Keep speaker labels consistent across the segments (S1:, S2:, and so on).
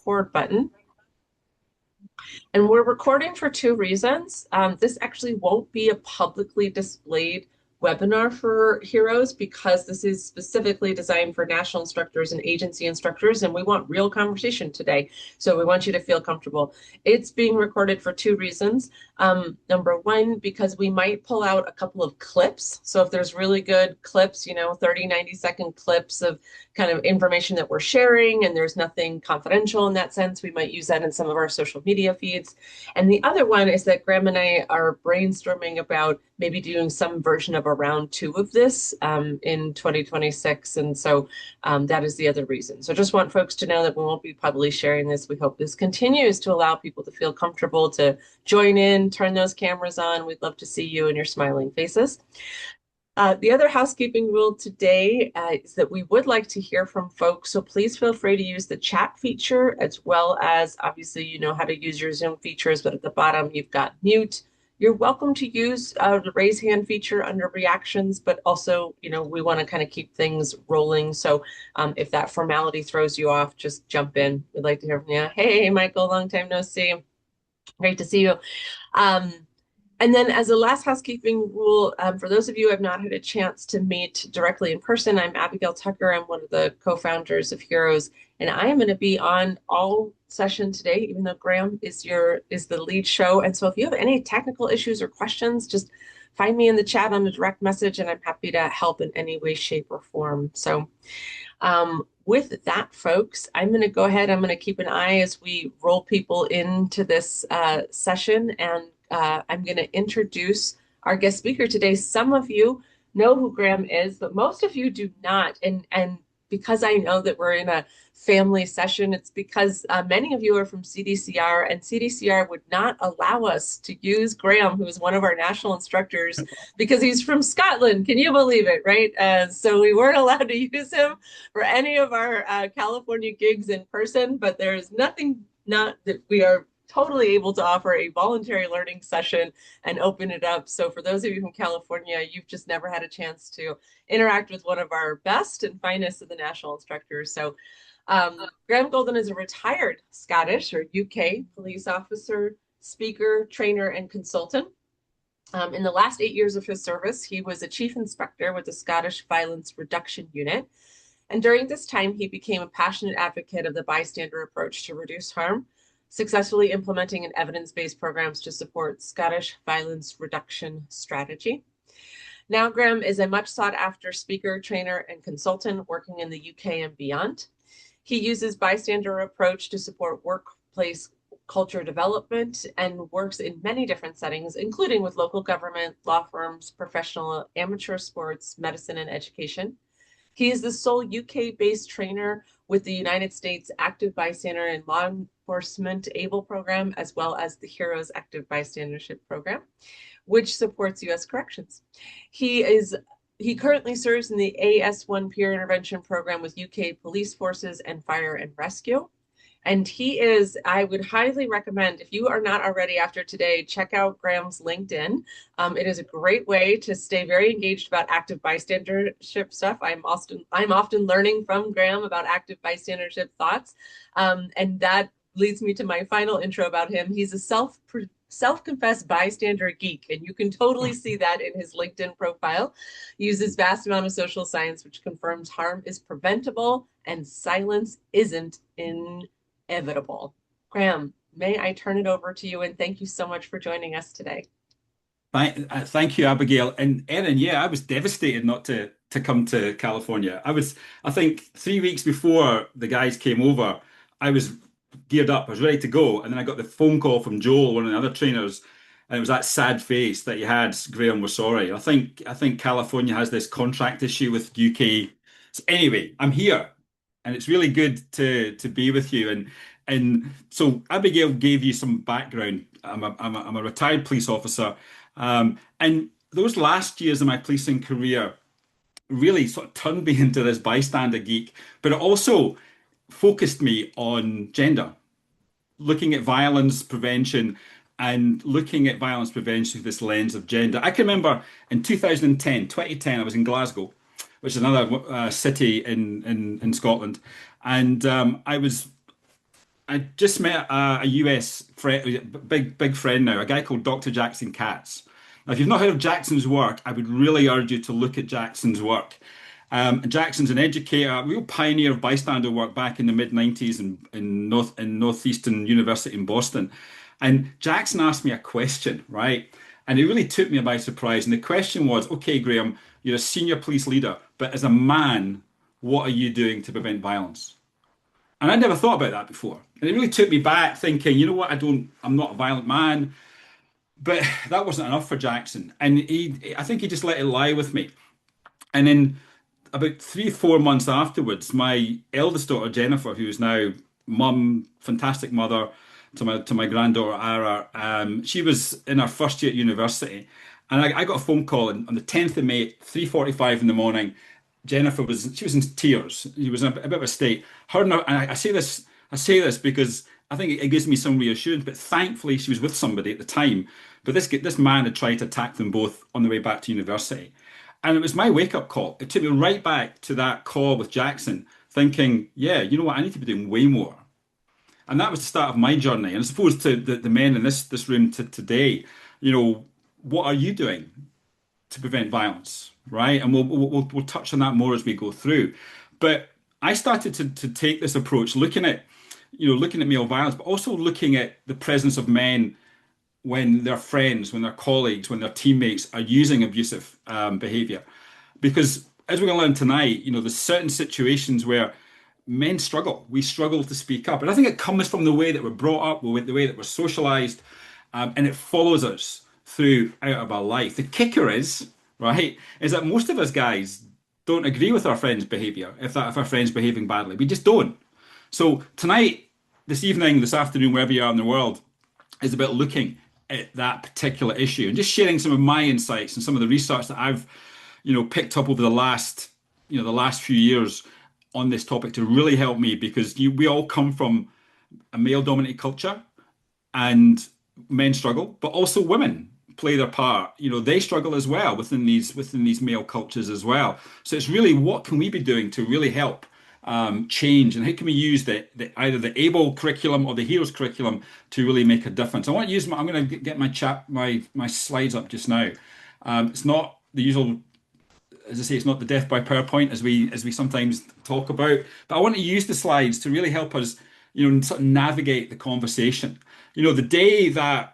S1: record button. And we're recording for two reasons. This actually won't be a publicly displayed webinar for Heroes because this is specifically designed for national instructors and agency instructors, and we want real conversation today. So we want you to feel comfortable. It's being recorded for two reasons. Number one, because we might pull out a couple of clips. So if there's really good clips, 30, 90-second clips of kind of information that we're sharing, and there's nothing confidential in that sense, we might use that in some of our social media feeds. And the other one is that Graham and I are brainstorming about maybe doing some version of a round two of this in 2026. And so that is the other reason. So just want folks to know that we won't be publicly sharing this. We hope this continues to allow people to feel comfortable to join in, turn those cameras on. We'd love to see you and your smiling faces. The other housekeeping rule today is that we would like to hear from folks, so please feel free to use the chat feature as well as, obviously, you know how to use your Zoom features, but at the bottom you've got mute. You're welcome to use the raise hand feature under reactions, but also, we want to kind of keep things rolling. So if that formality throws you off, just jump in. We'd like to hear from you. Hey, Michael, long time no see. Great to see you. And then as a last housekeeping rule, for those of you who have not had a chance to meet directly in person, I'm Abigail Tucker. I'm one of the co-founders of Heroes, and I am going to be on all session today, even though Graham is the lead show. And so if you have any technical issues or questions, just find me in the chat on a direct message, and I'm happy to help in any way, shape, or form. So with that, folks, I'm going to go ahead. I'm going to keep an eye as we roll people into this session, and I'm going to introduce our guest speaker today. Some of you know who Graham is, but most of you do not. And because I know that we're in a family session, it's because many of you are from CDCR, and CDCR would not allow us to use Graham, who is one of our national instructors, because he's from Scotland. Can you believe it, right? So we weren't allowed to use him for any of our California gigs in person, but there is nothing not that we are totally able to offer a voluntary learning session and open it up. So for those of you from California, you've just never had a chance to interact with one of our best and finest of the national instructors. So Graham Goulden is a retired Scottish or UK police officer, speaker, trainer, and consultant. In the last 8 years of his service, he was a chief inspector with the Scottish Violence Reduction Unit. And during this time, he became a passionate advocate of the bystander approach to reduce harm, successfully implementing an evidence-based programs to support Scottish violence reduction strategy. Now, Graham is a much sought-after speaker, trainer, and consultant working in the UK and beyond. He uses bystander approach to support workplace culture development and works in many different settings, including with local government, law firms, professional, amateur sports, medicine, and education. He is the sole UK-based trainer with the United States Active Bystander and Law Enforcement ABLE program, as well as the Heroes Active Bystandership program, which supports U.S. corrections. He currently serves in the AS1 peer intervention program with UK police forces and fire and rescue. And I would highly recommend, if you are not already after today, check out Graham's LinkedIn. It is a great way to stay very engaged about active bystandership stuff. I'm often learning from Graham about active bystandership thoughts. And that leads me to my final intro about him. He's a self-confessed bystander geek, and you can totally see that in his LinkedIn profile. He uses vast amount of social science, which confirms harm is preventable and silence isn't inevitable. Graham, may I turn it over to you, and thank you so much for joining us today.
S2: Thank you, Abigail. And Erin, yeah, I was devastated not to come to California. I think 3 weeks before the guys came over, I was geared up, I was ready to go. And then I got the phone call from Joel, one of the other trainers, and it was that sad face that you had, Graham, we're sorry. I think California has this contract issue with UK. So anyway, I'm here, and it's really good to be with you. And so Abigail gave you some background. I'm a retired police officer. And those last years of my policing career really sort of turned me into this bystander geek, but it also focused me on gender, looking at violence prevention and looking at violence prevention through this lens of gender. I can remember in 2010, I was in Glasgow, which is another city in Scotland, and I was I just met a US friend, big friend now, a guy called Dr. Jackson Katz. Now, if you've not heard of Jackson's work, I would really urge you to look at Jackson's work. Jackson's an educator, a real pioneer of bystander work back in the mid 90s in Northeastern University in Boston. And Jackson asked me a question, right? And it really took me by surprise. And the question was, okay, Graham, you're a senior police leader, but as a man, what are you doing to prevent violence? And I'd never thought about that before. And it really took me back thinking, you know what, I'm not a violent man. But that wasn't enough for Jackson. And I think he just let it lie with me. And then about 3, 4 months afterwards, my eldest daughter, Jennifer, who is now mum, fantastic mother to my granddaughter, Ara, she was in her first year at university. And I got a phone call on the 10th of May, 3:45 in the morning. She was in tears. She was in a bit of a state. Her and, her, and I say this because I think it gives me some reassurance. But thankfully, she was with somebody at the time. But this man had tried to attack them both on the way back to university, and it was my wake up call. It took me right back to that call with Jackson, thinking, yeah, you know what, I need to be doing way more. And that was the start of my journey. And I suppose to the men in this room today, what are you doing to prevent violence, right? And we'll touch on that more as we go through. But I started to take this approach, looking at male violence, but also looking at the presence of men when their friends, when their colleagues, when their teammates are using abusive behavior. Because as we're going to learn tonight, there's certain situations where men struggle. We struggle to speak up. And I think it comes from the way that we're brought up, the way that we're socialized, and it follows us through out of our life. The kicker is, right, is that most of us guys don't agree with our friends' behavior if our friend's behaving badly. We just don't. So tonight, this evening, this afternoon, wherever you are in the world, is about looking at that particular issue and just sharing some of my insights and some of the research that I've, picked up over the last few years on this topic to really help me because we all come from a male-dominated culture and men struggle, but also women play their part. They struggle as well within these male cultures as well. So it's really what can we be doing to really help change, and how can we use either the ABLE curriculum or the Heroes curriculum to really make a difference? I'm going to get my slides up just now. It's not the usual, as I say, it's not the death by PowerPoint as we sometimes talk about, but I want to use the slides to really help us, sort of navigate the conversation. The day that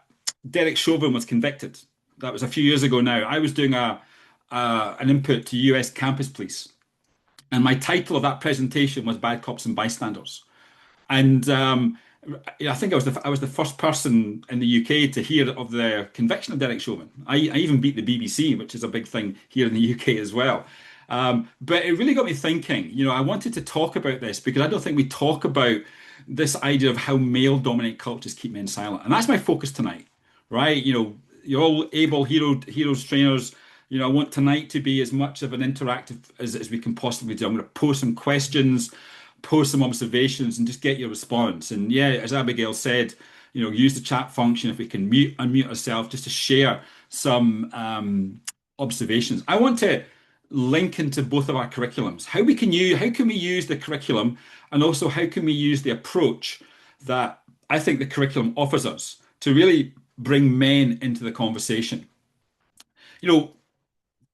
S2: Derek Chauvin was convicted, that was a few years ago now, I was doing an input to US campus police. And my title of that presentation was Bad Cops and Bystanders. And I think I was the first person in the UK to hear of the conviction of Derek Chauvin. I even beat the BBC, which is a big thing here in the UK as well. But it really got me thinking. I wanted to talk about this because I don't think we talk about this idea of how male-dominant cultures keep men silent. And that's my focus tonight, right? You're all able heroes trainers. I want tonight to be as much of an interactive as we can possibly do. I'm going to post some questions, post some observations, and just get your response. And yeah, as Abigail said, use the chat function if we can unmute ourselves just to share some observations. I want to link into both of our curriculums. How can we use the curriculum, and also how can we use the approach that I think the curriculum offers us to really bring men into the conversation.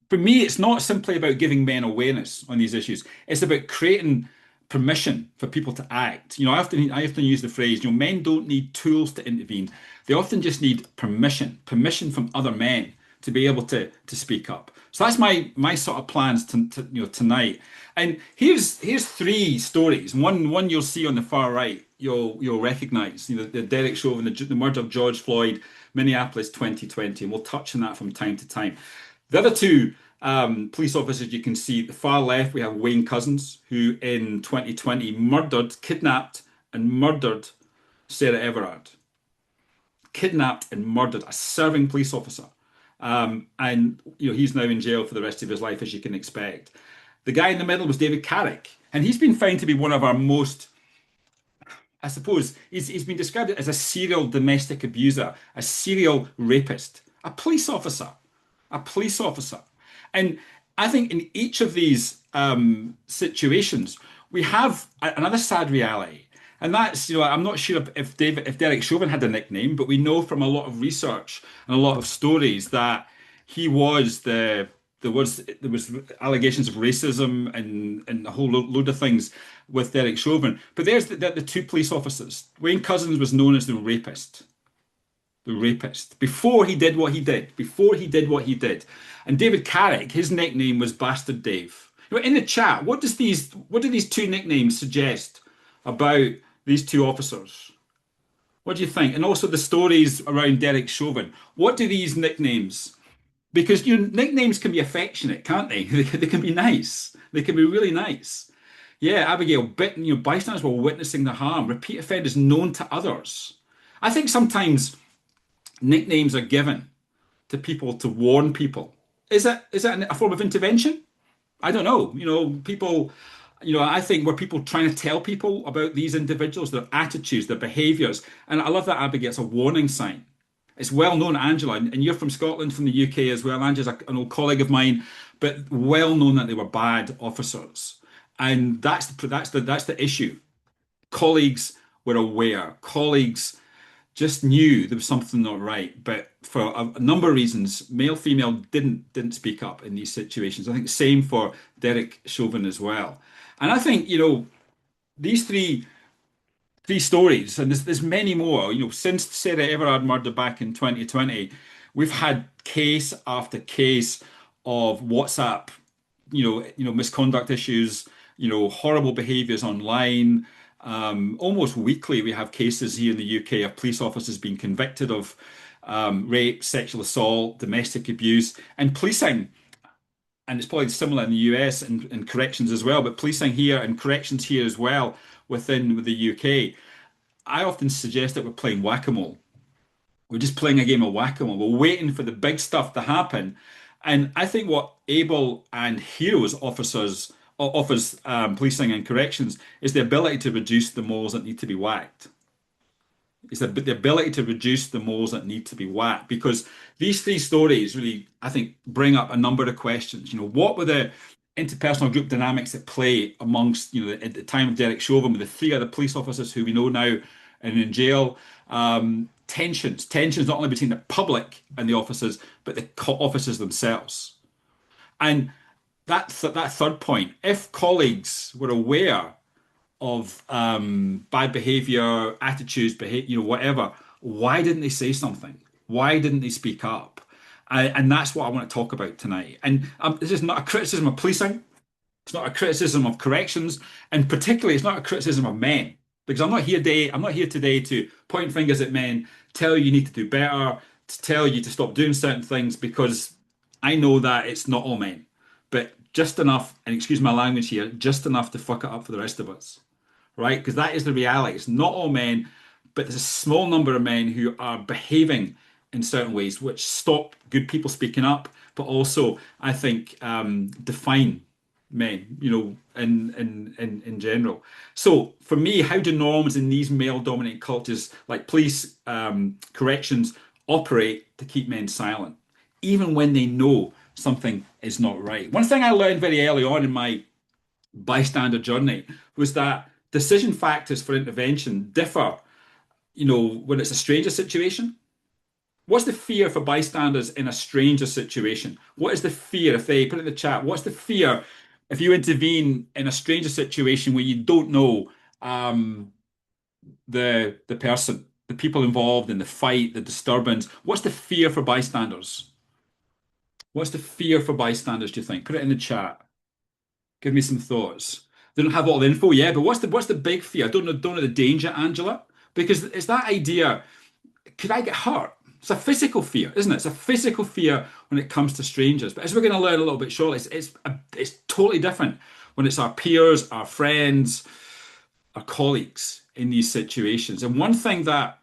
S2: For me, it's not simply about giving men awareness on these issues. It's about creating permission for people to act. I often use the phrase, men don't need tools to intervene. They often just need permission from other men to be able to speak up. So that's my sort of plans tonight. And here's 3 stories. One you'll see on the far right. You'll recognize. The Derek Chauvin, the murder of George Floyd, Minneapolis 2020, and we'll touch on that from time to time. The other 2 police officers you can see at the far left, we have Wayne Couzens, who in 2020 kidnapped and murdered Sarah Everard. Kidnapped and murdered a serving police officer. And he's now in jail for the rest of his life, as you can expect. The guy in the middle was David Carrick, and he's been found to be one of our most, I suppose, he's been described as a serial domestic abuser, a serial rapist, a police officer. And I think in each of these situations, we have another sad reality And that's, I'm not sure if Derek Chauvin had a nickname, but we know from a lot of research and a lot of stories that he was there was allegations of racism and a whole load of things with Derek Chauvin. But there's the two police officers. Wayne Couzens was known as the rapist, before he did what he did, And David Carrick, his nickname was Bastard Dave. In the chat, what do these two nicknames suggest about these two officers? What do you think? And also the stories around Derek Chauvin. What do these nicknames? Because nicknames can be affectionate, can't they? They can be nice. They can be really nice. Yeah, Abigail, bystanders were witnessing the harm. Repeat offenders known to others. I think sometimes nicknames are given to people to warn people. Is that a form of intervention? I don't know. People, I think were people trying to tell people about these individuals, their attitudes, their behaviors. And I love that, Abigail. It's a warning sign. It's well known, Angela, and you're from Scotland, from the UK as well. Angela's an old colleague of mine, but well known that they were bad officers. And that's the issue. Colleagues were aware. Colleagues just knew there was something not right, but for a number of reasons, male, female didn't speak up in these situations. I think same for Derek Chauvin as well. And I think, these three stories, and there's many more, since Sarah Everard murder back in 2020, we've had case after case of WhatsApp, misconduct issues, horrible behaviors online. Almost weekly, we have cases here in the UK of police officers being convicted of rape, sexual assault, domestic abuse, and policing. And it's probably similar in the US and corrections as well, but policing here and corrections here as well within the UK. I often suggest that we're playing whack-a-mole. We're just playing a game of whack-a-mole. We're waiting for the big stuff to happen. And I think what ABLE and Heroes offers policing and corrections is the ability to reduce the moles that need to be whacked. It's the ability to reduce the moles that need to be whacked, because these three stories really, I think, bring up a number of questions. What were the interpersonal group dynamics at play amongst, at the time of Derek Chauvin with the three other police officers who we know now are in jail? Tensions not only between the public and the officers, but the officers themselves. And that third point, if colleagues were aware of bad behavior, attitudes, whatever, why didn't they say something? Why didn't they speak up? And that's what I want to talk about tonight. And this is not a criticism of policing. It's not a criticism of corrections, and particularly, it's not a criticism of men, because I'm not here today to point fingers at men, tell you need to do better, to tell you to stop doing certain things, because I know that it's not all men, but just enough, and excuse my language here, just enough to fuck it up for the rest of us, right? Because that is the reality. It's not all men, but there's a small number of men who are behaving in certain ways which stop good people speaking up, but also, I think, define men, in general. So for me, how do norms in these male-dominated cultures like police, corrections, operate to keep men silent, even when they know something is not right? One thing I learned very early on in my bystander journey was that decision factors for intervention differ, when it's a stranger situation. What's the fear for bystanders in a stranger situation? What is the fear if they put it in the chat? What's the fear if you intervene in a stranger situation where you don't know the person, the people involved in the fight, the disturbance? What's the fear for bystanders? What's the fear for bystanders, do you think? Put it in the chat. Give me some thoughts. They don't have all the info yet, but what's the big fear? Don't know the danger, Angela, because it's that idea. Could I get hurt? It's a physical fear, isn't it? It's a physical fear when it comes to strangers. But as we're going to learn a little bit shortly, it's totally different when it's our peers, our friends, our colleagues in these situations. And one thing that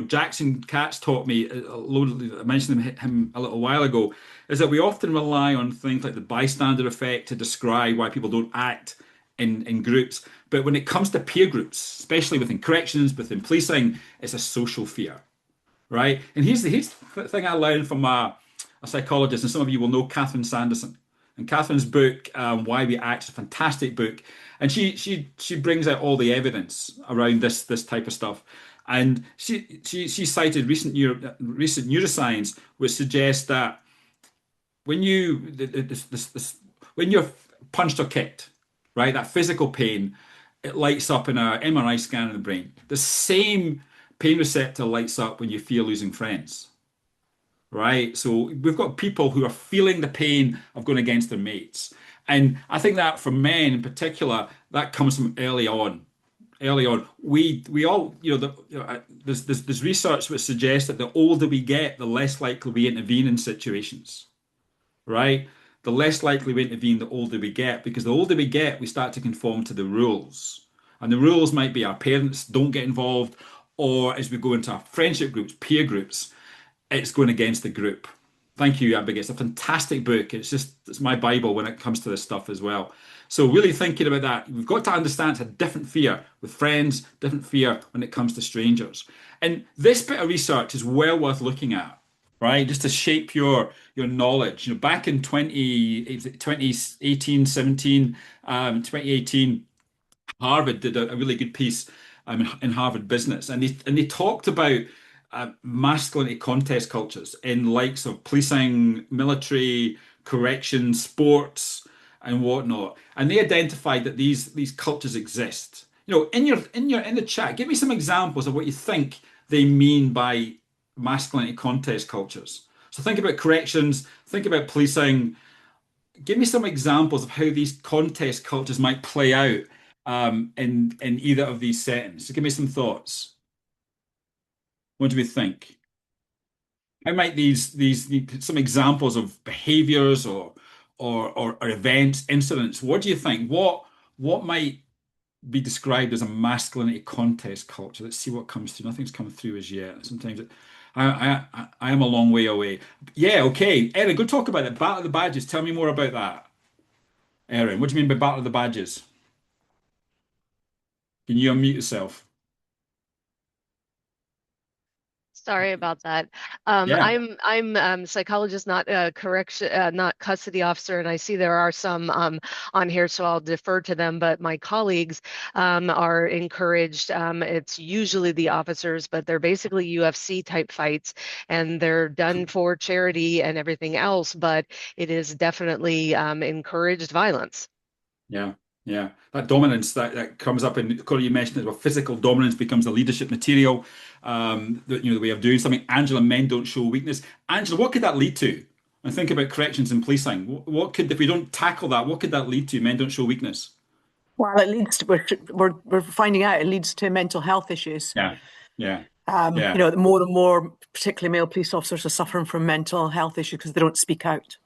S2: Jackson Katz taught me, I mentioned him a little while ago, is that we often rely on things like the bystander effect to describe why people don't act in groups. But when it comes to peer groups, especially within corrections, within policing, it's a social fear, right? And here's the thing I learned from a psychologist, and some of you will know Catherine Sanderson. And Catherine's book, Why We Act, is a fantastic book. And she brings out all the evidence around this type of stuff. And she cited recent neuroscience, which suggests that when when you're punched or kicked, right, that physical pain, it lights up in a MRI scan in the brain. The same pain receptor lights up when you feel losing friends, right? So we've got people who are feeling the pain of going against their mates. And I think that for men in particular, that comes from early on. Early on, we all, there's research which suggests that the older we get, the less likely we intervene in situations, right? The less likely we intervene the older we get, because the older we get, we start to conform to the rules. And the rules might be our parents don't get involved, or as we go into our friendship groups, peer groups, it's going against the group. Thank you, Abigail. It's a fantastic book. It's my Bible when it comes to this stuff as well. So really thinking about that, we've got to understand it's a different fear with friends, different fear when it comes to strangers. And this bit of research is well worth looking at, right? Just to shape your knowledge. Back in 2018, 17, 2018, Harvard did a really good piece in Harvard Business, and they talked about masculinity contest cultures in likes of policing, military, corrections, sports, and whatnot. And they identified that these cultures exist. In the chat, give me some examples of what you think they mean by masculinity contest cultures. So think about corrections, think about policing. Give me some examples of how these contest cultures might play out in either of these settings. So give me some thoughts. What do we think? How might these some examples of behaviors or events, incidents? What do you think? What might be described as a masculinity contest culture? Let's see what comes through. Nothing's come through as yet. Sometimes I am a long way away. Yeah, okay. Erin, go talk about it. Battle of the Badges. Tell me more about that. Erin, what do you mean by Battle of the Badges? Can you unmute yourself?
S3: Sorry about that.
S2: Yeah.
S3: I'm psychologist, not a correction, not custody officer, and I see there are some on here, so I'll defer to them. But my colleagues are encouraged. It's usually the officers, but they're basically UFC type fights, and they're done for charity and everything else. But it is definitely encouraged violence.
S2: Yeah, yeah. That dominance that comes up in Corey, you mentioned it, well, physical dominance becomes the leadership material. The way of doing something. Angela, men don't show weakness. Angela, what could that lead to? And think about corrections and policing. What could, if we don't tackle that, what could that lead to? Men don't show weakness.
S4: Well, it leads to, we're finding out it leads to mental health issues.
S2: Yeah, yeah,
S4: You
S2: yeah.
S4: know, more and more, particularly male police officers are suffering from mental health issues because they don't speak out.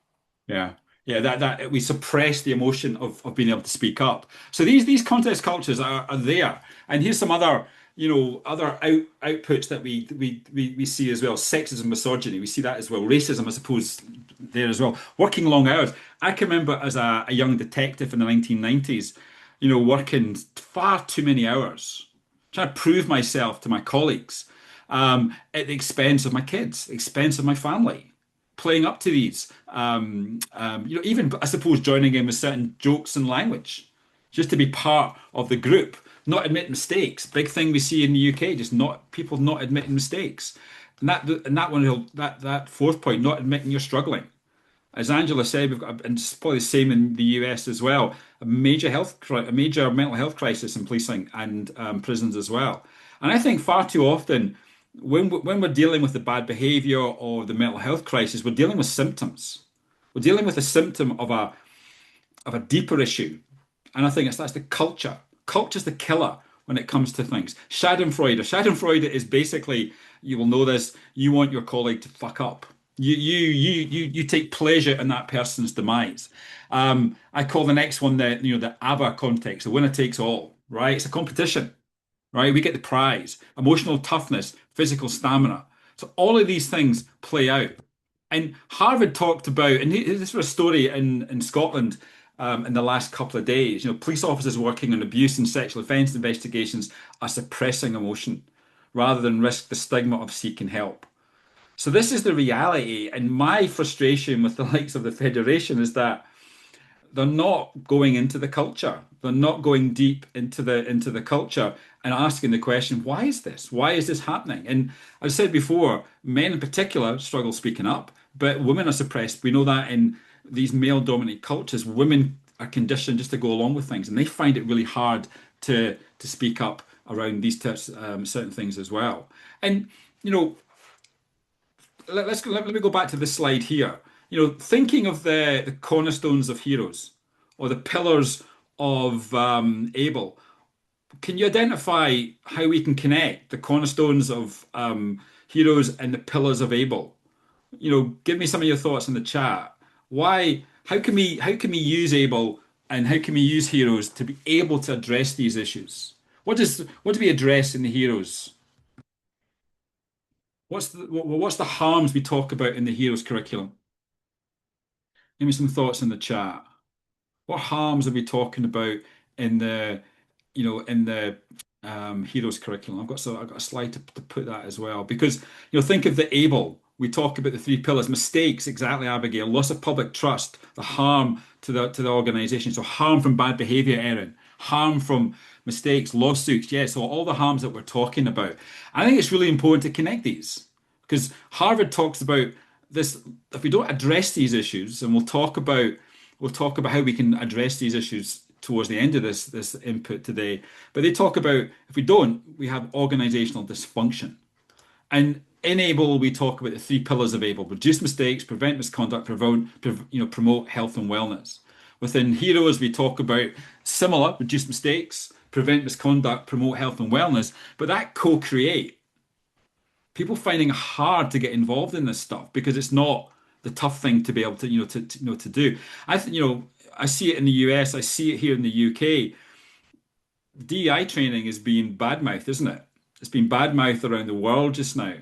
S2: Yeah. Yeah, that we suppress the emotion of being able to speak up. So these contest cultures are there. And here's some other, other outputs that we see as well. Sexism, misogyny, we see that as well. Racism, I suppose, there as well. Working long hours. I can remember as a young detective in the 1990s, working far too many hours, trying to prove myself to my colleagues, at the expense of my kids, the expense of my family, playing up to these, even I suppose joining in with certain jokes and language, just to be part of the group, not admit mistakes. Big thing we see in the UK, just not people not admitting mistakes, that fourth point, not admitting you're struggling. As Angela said, we've got, and it's probably the same in the US as well, a major mental health crisis in policing and prisons as well. And I think far too often, when we're dealing with the bad behavior or the mental health crisis, we're dealing with symptoms. We're dealing with a symptom of a deeper issue. And I think that's the culture. Culture's the killer when it comes to things. Schadenfreude. Schadenfreude is basically, you will know this, you want your colleague to fuck up. You take pleasure in that person's demise. I call the next one the ABBA context, the winner takes all, right? It's a competition, right? We get the prize, emotional toughness, physical stamina. So all of these things play out. And Harvard talked about, and this was a story in Scotland in the last couple of days. Police officers working on abuse and sexual offence investigations are suppressing emotion rather than risk the stigma of seeking help. So this is the reality. And my frustration with the likes of the Federation is that they're not going into the culture. They're not going deep into the culture and asking the question, why is this? Why is this happening? And as I said before, men in particular struggle speaking up, but women are suppressed. We know that in these male-dominated cultures, women are conditioned just to go along with things, and they find it really hard to speak up around these types certain things as well. And you know, let me go back to this slide here. You know, thinking of the cornerstones of Heroes or the pillars of Able, can you identify how we can connect the cornerstones of Heroes and the pillars of Able? You know, give me some of your thoughts in the chat. Why? How can we use Able and how can we use Heroes to be able to address these issues? What do we address in the Heroes? What's the harms we talk about in the Heroes curriculum? Give me some thoughts in the chat. What harms are we talking about in the, in the Heroes curriculum? I've got a slide to put that as well because think of the able. We talk about the three pillars: mistakes, exactly, Abigail; loss of public trust; the harm to the organisation. So harm from bad behaviour, Erin; harm from mistakes, lawsuits. Yeah, so all the harms that we're talking about. I think it's really important to connect these because Harvard talks about this. If we don't address these issues, and we'll talk about how we can address these issues towards the end of this input today. But they talk about if we don't, we have organizational dysfunction. And in ABLE, we talk about the three pillars of ABLE: reduce mistakes, prevent misconduct, promote health and wellness. Within Heroes, we talk about similar: reduce mistakes, prevent misconduct, promote health and wellness. But that co-create, people finding it hard to get involved in this stuff because it's not the tough thing to be able to to do. I see it in the US. I see it here in the UK. DEI training is being badmouthed, isn't it? It's been badmouthed around the world just now.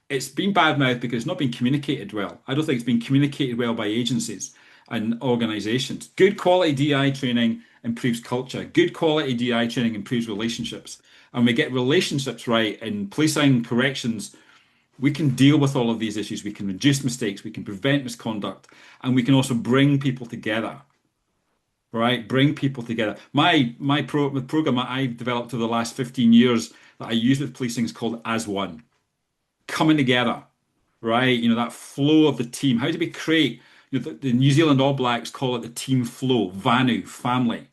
S2: It's been badmouthed because it's not been communicated well. I don't think it's been communicated well by agencies and organizations. Good quality DEI training improves culture. Good quality DEI training improves relationships. And we get relationships right in policing, corrections, we can deal with all of these issues. We can reduce mistakes, we can prevent misconduct, and we can also bring people together. Right? Bring people together. The program that I've developed over the last 15 years that I use with policing is called As One. Coming together, right? That flow of the team. How do we create, the New Zealand All Blacks call it the team flow, Vanu, family.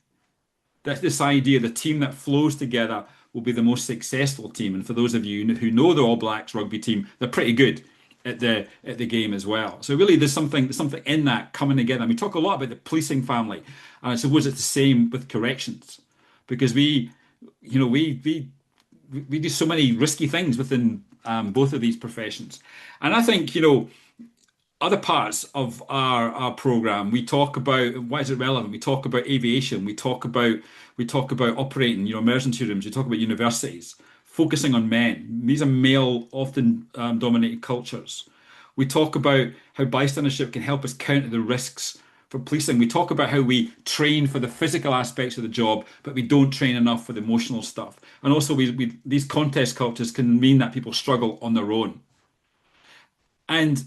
S2: That's this idea, the team that flows together will be the most successful team. And for those of you who know the All Blacks rugby team, they're pretty good at the game as well. So really, there's something in that coming together. And we talk a lot about the policing family, and I suppose it's the same with corrections, because we do so many risky things within both of these professions. And I think other parts of our program, we talk about why is it relevant. We talk about aviation. We talk about operating emergency rooms. We talk about universities focusing on men. These are male, often dominated cultures. We talk about how bystandership can help us counter the risks for policing. We talk about how we train for the physical aspects of the job, but we don't train enough for the emotional stuff. And also, these contest cultures can mean that people struggle on their own. And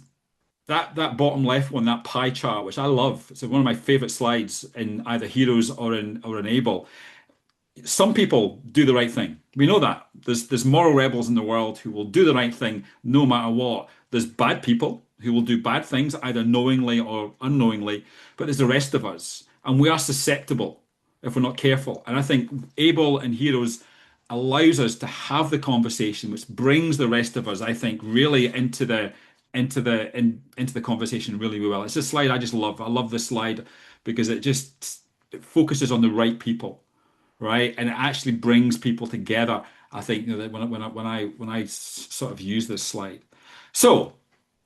S2: that bottom left one, that pie chart, which I love, it's one of my favorite slides in either Heroes or in Able. Some people do the right thing. We know that. There's moral rebels in the world who will do the right thing no matter what. There's bad people who will do bad things either knowingly or unknowingly, but there's the rest of us. And we are susceptible if we're not careful. And I think Able and Heroes allows us to have the conversation, which brings the rest of us, I think, really into the conversation really well. It's a slide I just love. I love this slide because it focuses on the right people, right? And it actually brings people together. I think when I sort of use this slide. So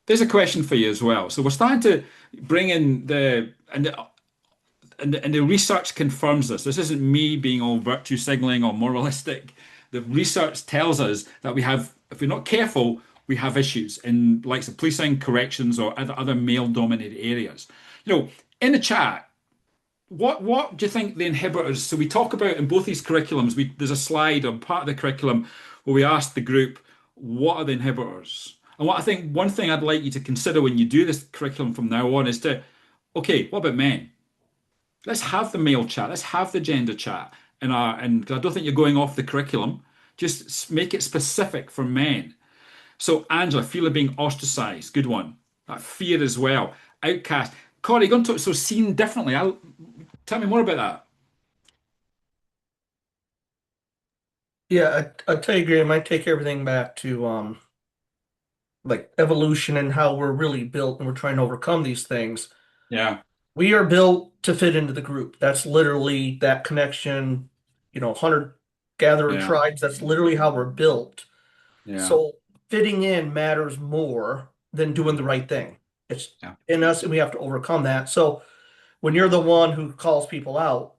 S2: there's a question for you as well. So we're starting to bring in and the research confirms this. This isn't me being all virtue signaling or moralistic. The research tells us that if we're not careful, we have issues in likes of policing, corrections, or other male-dominated areas. In the chat, what do you think the inhibitors? So we talk about in both these curriculums. There's a slide on part of the curriculum where we asked the group, what are the inhibitors? And what I think one thing I'd like you to consider when you do this curriculum from now on is okay, what about men? Let's have the male chat. Let's have the gender chat. And 'cause I don't think you're going off the curriculum. Just make it specific for men. So Angela, fear of being ostracized. Good one. That fear as well. Outcast. Corey, going to so seen differently. Tell me more about that.
S5: Yeah, I tell you, Graham, I take everything back to like evolution and how we're really built and we're trying to overcome these things.
S2: Yeah,
S5: We are built to fit into the group. That's literally that connection, hunter-gatherer
S2: yeah,
S5: tribes. That's literally how we're built.
S2: yeah,
S5: So fitting in matters more than doing the right thing. It's
S2: yeah,
S5: in us, and we have to overcome that. So when you're the one who calls people out,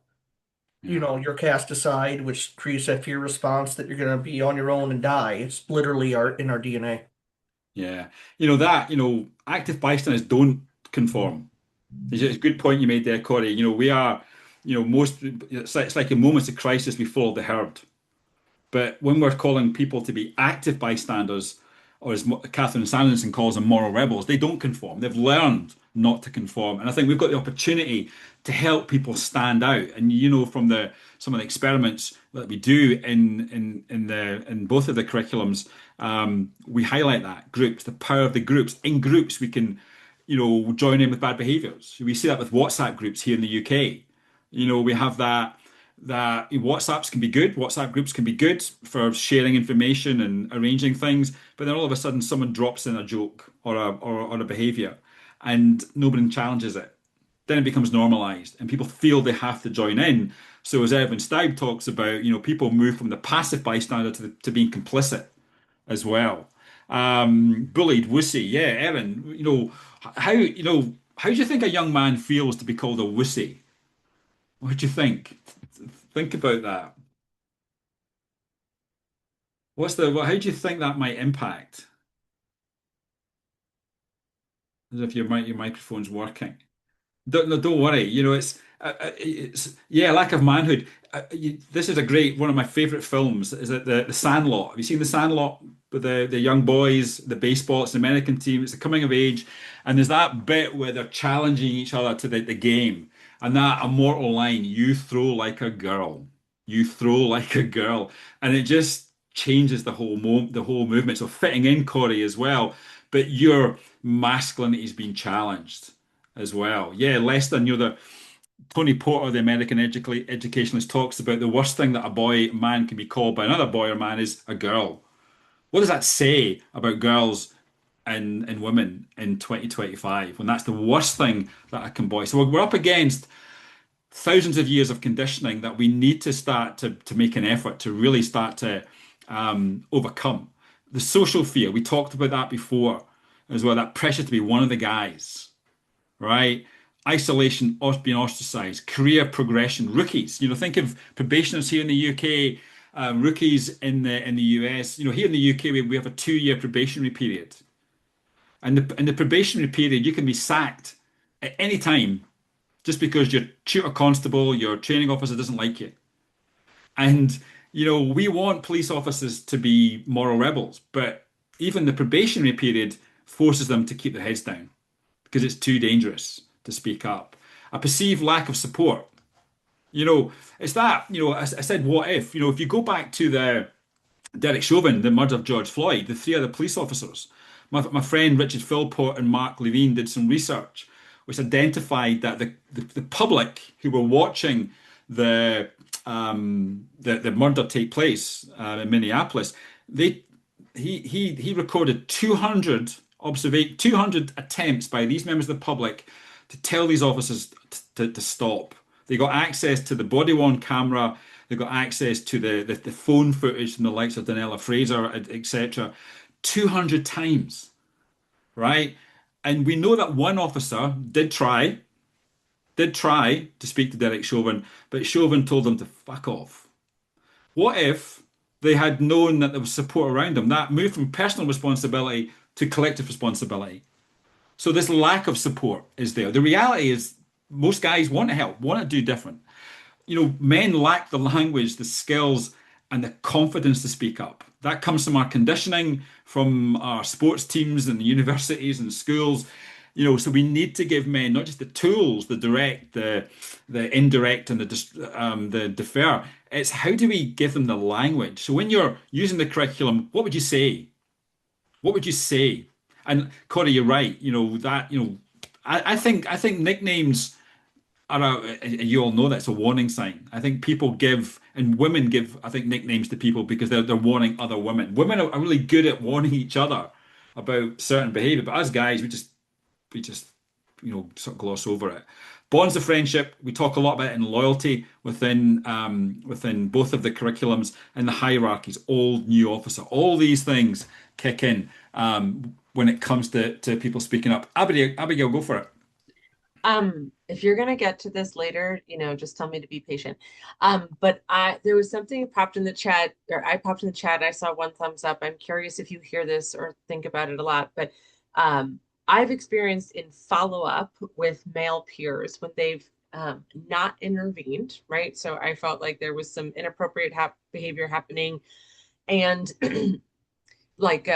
S2: yeah.
S5: you're cast aside, which creates that fear response that you're going to be on your own and die. It's literally in our DNA.
S2: Yeah. Active bystanders don't conform. It's a good point you made there, Corey. We are, it's like in moments of crisis, we follow the herd. But when we're calling people to be active bystanders, or as Catherine Sanderson calls them, moral rebels, they don't conform. They've learned not to conform. And I think we've got the opportunity to help people stand out. And from some of the experiments that we do in both of the curriculums, we highlight that groups, the power of the groups. In groups, we can, join in with bad behaviors. We see that with WhatsApp groups here in the UK. We have that WhatsApps can be good. WhatsApp groups can be good for sharing information and arranging things. But then all of a sudden, someone drops in a joke or a behavior, and nobody challenges it. Then it becomes normalized, and people feel they have to join in. So as Evan Steib talks about, people move from the passive bystander to being complicit as well. Bullied, wussy, yeah, Evan. How do you think a young man feels to be called a wussy? What do you think? Think about that. How do you think that might impact? As if your microphone's working. Don't, no, don't worry. It's yeah, lack of manhood. This is one of my favorite films. Is it the Sandlot? Have you seen the Sandlot with the young boys, the baseball? It's an American team. It's a coming of age, and there's that bit where they're challenging each other to the game, and that immortal line, "You throw like a girl, you throw like a girl," and it just changes the whole movement. So fitting in, Corey, as well, but your masculinity is being challenged as well. Yeah, less than the Tony Porter, the American educationalist, talks about the worst thing that man can be called by another boy or man is a girl. What does that say about girls and women in 2025 when that's the worst thing that a boy? So we're up against thousands of years of conditioning that we need to start to make an effort to really start to overcome. The social fear, we talked about that before as well, that pressure to be one of the guys, right? Isolation, being ostracized, career progression, rookies. Think of probationers here in the UK, rookies in the US. Here in the UK, we have a 2-year probationary period. And in the probationary period, you can be sacked at any time just because your tutor constable, your training officer doesn't like you. And, we want police officers to be moral rebels, but even the probationary period forces them to keep their heads down because it's too dangerous to speak up. A perceived lack of support. It's that, I said, what if? If you go back to the Derek Chauvin, the murder of George Floyd, the 3 other police officers, my friend Richard Philpott and Mark Levine did some research which identified that the public who were watching the murder take place in Minneapolis, he recorded 200 attempts by these members of the public to tell these officers to stop. They got access to the body-worn camera. They got access to the phone footage from the likes of Daniela Fraser, etc. 200 times, right? And we know that one officer did try to speak to Derek Chauvin, but Chauvin told them to fuck off. What if they had known that there was support around them? That moved from personal responsibility to collective responsibility. So this lack of support is there. The reality is most guys want to help, want to do different. Men lack the language, the skills, and the confidence to speak up. That comes from our conditioning, from our sports teams and universities and schools. So we need to give men not just the tools, the direct, the indirect, and the defer. It's how do we give them the language? So when you're using the curriculum, what would you say? What would you say? And Corey, you're right. I think nicknames are you all know that's a warning sign. I think people give and women give, I think, nicknames to people because they're warning other women. Women are really good at warning each other about certain behavior, but us guys, we just sort of gloss over it. Bonds of friendship, we talk a lot about it in loyalty within both of the curriculums and the hierarchies, old, new officer, all these things kick in when it comes to people speaking up. Abigail, go for it.
S1: If you're gonna get to this later, just tell me to be patient. But there was something popped in the chat, or I popped in the chat. I saw one thumbs up. I'm curious if you hear this or think about it a lot, but I've experienced in follow-up with male peers when they've not intervened, right? So I felt like there was some inappropriate behavior happening, and like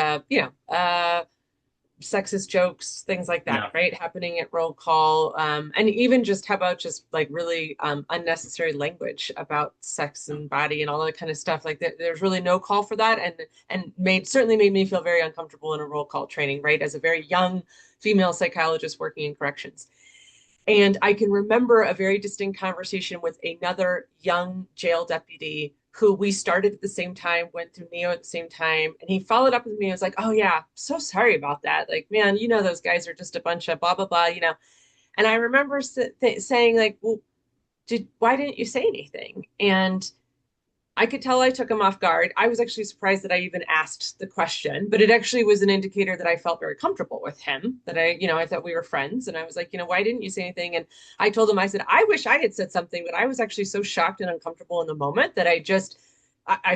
S1: sexist jokes, things like that,
S2: Yeah.
S1: right? Happening at roll call. And even just how about just like really unnecessary language about sex and body and all that kind of stuff. Like there's really no call for that. And certainly made me feel very uncomfortable in a roll call training, right? As a very young female psychologist working in corrections. And I can remember a very distinct conversation with another young jail deputy who we started at the same time, went through Neo at the same time. And he followed up with me and was like, oh yeah, so sorry about that. Like, man, those guys are just a bunch of blah, blah, blah. And I remember saying like, well, why didn't you say anything? And I could tell I took him off guard. I was actually surprised that I even asked the question, but it actually was an indicator that I felt very comfortable with him, that I thought we were friends. And I was like, why didn't you say anything? And I told him, I said, I wish I had said something, but I was actually so shocked and uncomfortable in the moment that I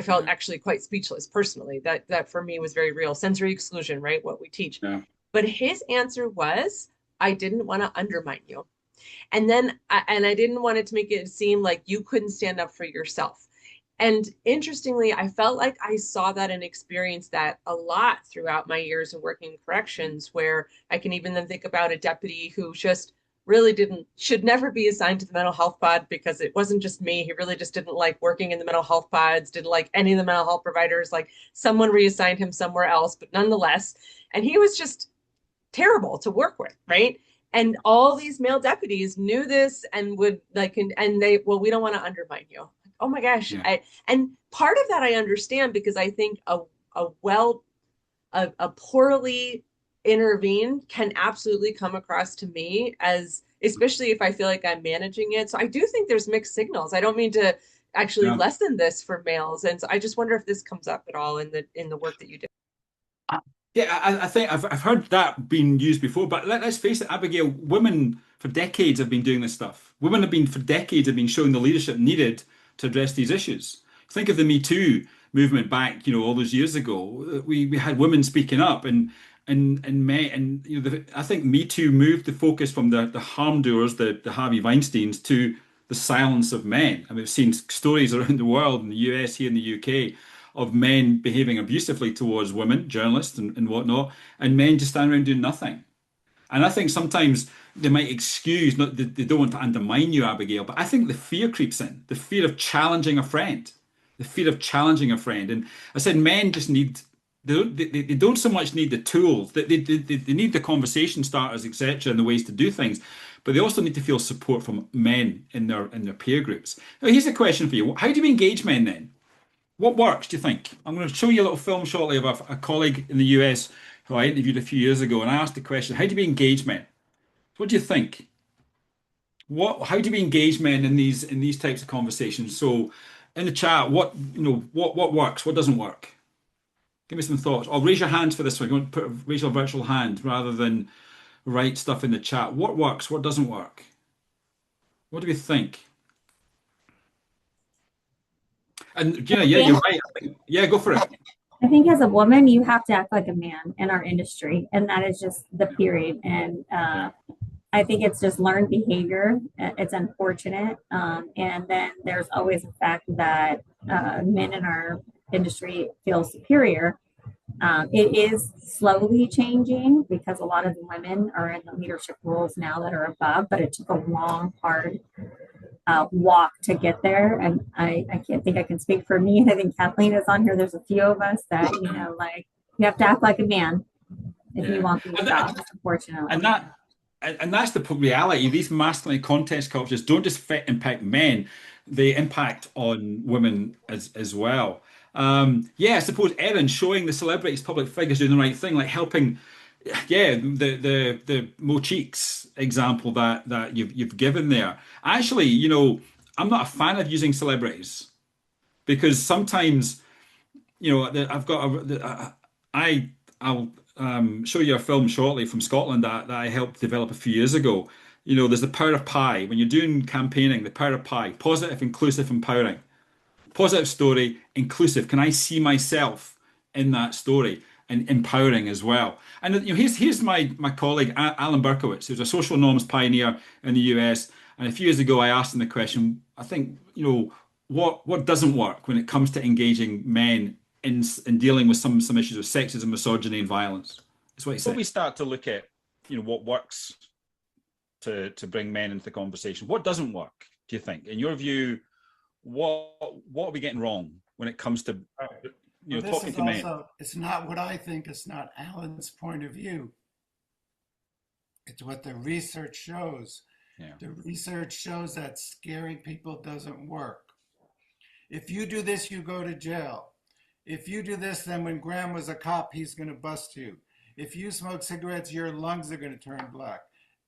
S1: felt actually quite speechless personally. That for me was very real. Sensory exclusion, right? What we teach.
S2: Yeah.
S1: But his answer was, I didn't want to undermine you. And then, I didn't want it to make it seem like you couldn't stand up for yourself. And interestingly, I felt like I saw that and experienced that a lot throughout my years of working in corrections, where I can even then think about a deputy who just really should never be assigned to the mental health pod because it wasn't just me. He really just didn't like working in the mental health pods, didn't like any of the mental health providers, like someone reassigned him somewhere else, but nonetheless. And he was just terrible to work with, right? And all these male deputies knew this and would like, and they, well, we don't want to undermine you. Oh my gosh.
S2: Yeah.
S1: And part of that I understand because I think a poorly intervened can absolutely come across to me as, especially if I feel like I'm managing it. So I do think there's mixed signals. I don't mean to actually lessen this for males. And so I just wonder if this comes up at all in the work that you do.
S2: Yeah, I think I've heard that being used before, but let's face it, Abigail, women for decades have been doing this stuff. Women for decades have been showing the leadership needed to address these issues. Think of the Me Too movement back, all those years ago. We had women speaking up, and men, and I think Me Too moved the focus from the harm doers, the Harvey Weinsteins, to the silence of men. I mean, we've seen stories around the world, in the US, here in the UK, of men behaving abusively towards women, journalists and whatnot, and men just standing around doing nothing. And I think sometimes they might excuse, they don't want to undermine you, Abigail, but I think the fear creeps in, the fear of challenging a friend, the fear of challenging a friend. And I said men just need, they don't so much need the tools, they need the conversation starters, etc., and the ways to do things, but they also need to feel support from men in their peer groups. Now, here's a question for you. How do we engage men then? What works, do you think? I'm going to show you a little film shortly of a colleague in the US who I interviewed a few years ago, and I asked the question, how do we engage men? What do you think? How do we engage men in these types of conversations? So in the chat, what works, what doesn't work? Give me some thoughts. Or raise your hands for this one. You want to raise your virtual hand rather than write stuff in the chat. What works, what doesn't work? What do we think? And Gina, yeah, you're right. Yeah, go for it.
S6: I think as a woman, you have to act like a man in our industry, and that is just the period. And I think it's just learned behavior. It's unfortunate. And then there's always the fact that men in our industry feel superior. It is slowly changing because a lot of the women are in the leadership roles now that are above, but it took a long, hard walk to get there. And I can't think I can speak for me. I think Kathleen is on here. There's a few of us that, like you have to act like a man if you
S2: Yeah.
S6: want these
S2: And
S6: jobs,
S2: that,
S6: unfortunately.
S2: and that and that's the reality. These masculine contest cultures don't just impact men; they impact on women as well. Yeah, I suppose Erin showing the celebrities, public figures doing the right thing, like helping. Yeah, the Mo Cheeks example that you've given there. Actually, I'm not a fan of using celebrities because sometimes I've got I'll show you a film shortly from Scotland that I helped develop a few years ago. There's the power of pie. When you're doing campaigning, the power of pie, positive, inclusive, empowering. Positive story, inclusive. Can I see myself in that story? And empowering as well. And here's my colleague Alan Berkowitz, who's a social norms pioneer in the US. And a few years ago, I asked him the question. I think what doesn't work when it comes to engaging men in dealing with some issues of sexism, misogyny, and violence. That's what he
S7: Before
S2: said.
S7: we start to look at what works to bring men into the conversation, what doesn't work, do you think? In your view, what are we getting wrong when it comes to
S8: Well, this
S7: talking
S8: is
S7: to men?
S8: also, it's not what I think, it's not Alan's point of view. It's what the research shows.
S7: Yeah.
S8: The research shows that scaring people doesn't work. If you do this, you go to jail. If you do this, then when Graham was a cop, he's going to bust you. If you smoke cigarettes, your lungs are going to turn black.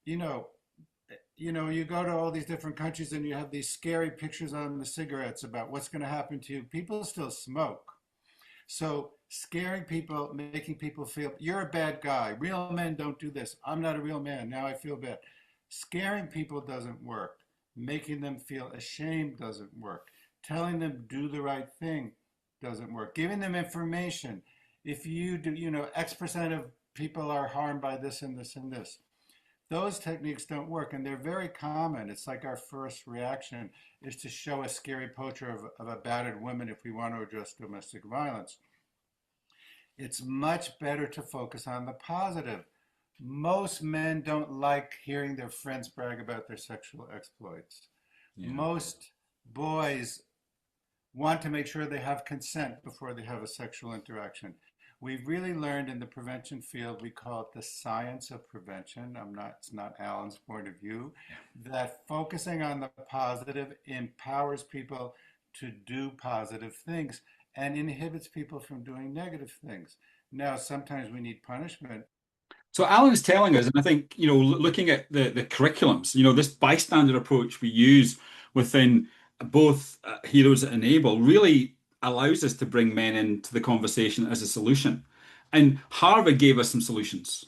S8: You go to all these different countries and you have these scary pictures on the cigarettes about what's going to happen to you. People still smoke. So scaring people, making people feel you're a bad guy. Real men don't do this. I'm not a real man. Now I feel bad. Scaring people doesn't work. Making them feel ashamed doesn't work. Telling them do the right thing doesn't work. Giving them information. If you do, X% of people are harmed by this and this and this. Those techniques don't work, and they're very common. It's like our first reaction is to show a scary picture of a battered woman if we want to address domestic violence. It's much better to focus on the positive. Most men don't like hearing their friends brag about their sexual exploits.
S2: Yeah.
S8: Most boys want to make sure they have consent before they have a sexual interaction. We've really learned in the prevention field, we call it the science of prevention. It's not Alan's point of view, that focusing on the positive empowers people to do positive things and inhibits people from doing negative things. Now, sometimes we need punishment.
S2: So Alan is telling us, and I think, looking at the curriculums, this bystander approach we use within both Heroes and Enable really allows us to bring men into the conversation as a solution. And Harvard gave us some solutions,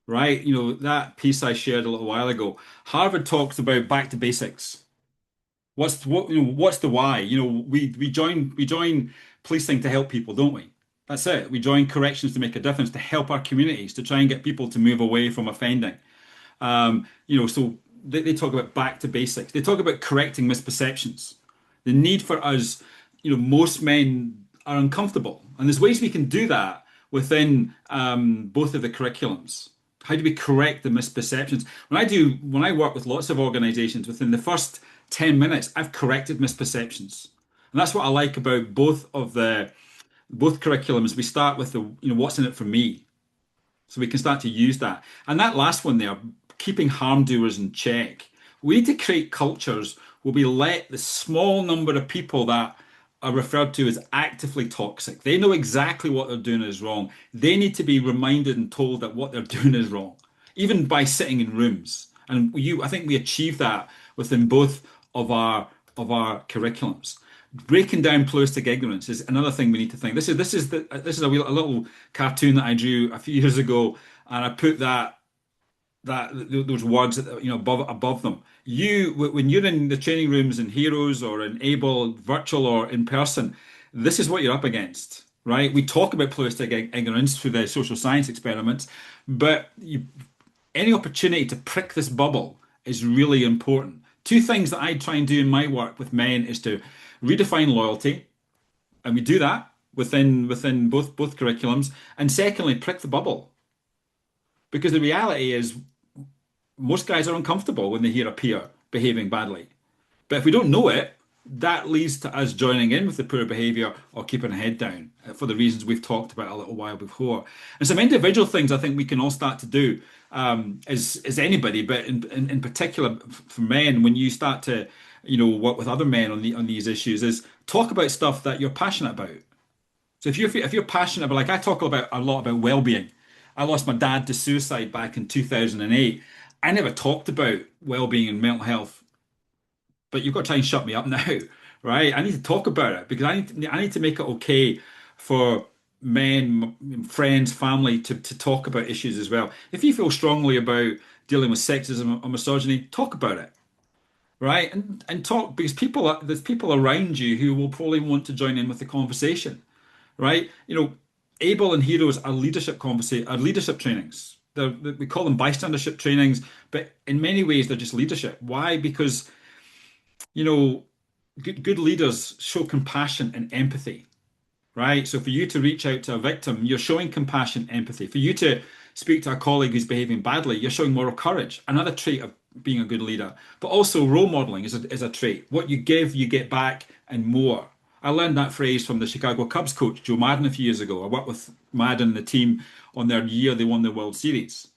S2: right? That piece I shared a little while ago, Harvard talks about back to basics. What's the why? We join policing to help people, don't we? That's it. We join corrections to make a difference, to help our communities, to try and get people to move away from offending. So they talk about back to basics. They talk about correcting misperceptions. The need for us, most men are uncomfortable. And there's ways we can do that within both of the curriculums. How do we correct the misperceptions? When I work with lots of organizations, within the first 10 minutes, I've corrected misperceptions. And that's what I like about both curriculums. We start with what's in it for me. So we can start to use that. And that last one there, keeping harm doers in check. We need to create cultures where we let the small number of people that are referred to as actively toxic. They know exactly what they're doing is wrong. They need to be reminded and told that what they're doing is wrong, even by sitting in rooms. And I think we achieve that within both of our curriculums. Breaking down pluralistic ignorance is another thing we need to think. This is a little cartoon that I drew a few years ago, and I put those words above them. When you're in the training rooms in Heroes or in Able, virtual or in person, this is what you're up against, right? We talk about pluralistic ignorance through the social science experiments, but any opportunity to prick this bubble is really important. Two things that I try and do in my work with men is to redefine loyalty, and we do that within both curriculums, and secondly, prick the bubble. Because the reality is most guys are uncomfortable when they hear a peer behaving badly. But if we don't know it, that leads to us joining in with the poor behavior or keeping our head down for the reasons we've talked about a little while before. And some individual things I think we can all start to do as anybody, but in particular for men, when you start to work with other men on these issues, is talk about stuff that you're passionate about. So if you're passionate about, like I talk about a lot about well-being. I lost my dad to suicide back in 2008. I never talked about well-being and mental health, but you've got to try and shut me up now, right? I need to talk about it because I need to make it okay for men, friends, family to talk about issues as well. If you feel strongly about dealing with sexism or misogyny, talk about it, right? And talk because there's people around you who will probably want to join in with the conversation, right? Able and Heroes are leadership trainings. We call them bystandership trainings, but in many ways they're just leadership. Why? Because good leaders show compassion and empathy, right? So for you to reach out to a victim, you're showing compassion, empathy. For you to speak to a colleague who's behaving badly, you're showing moral courage, another trait of being a good leader. But also role modeling is a trait. What you give, you get back, and more. I learned that phrase from the Chicago Cubs coach, Joe Madden, a few years ago. I worked with Madden and the team on their year they won the World Series.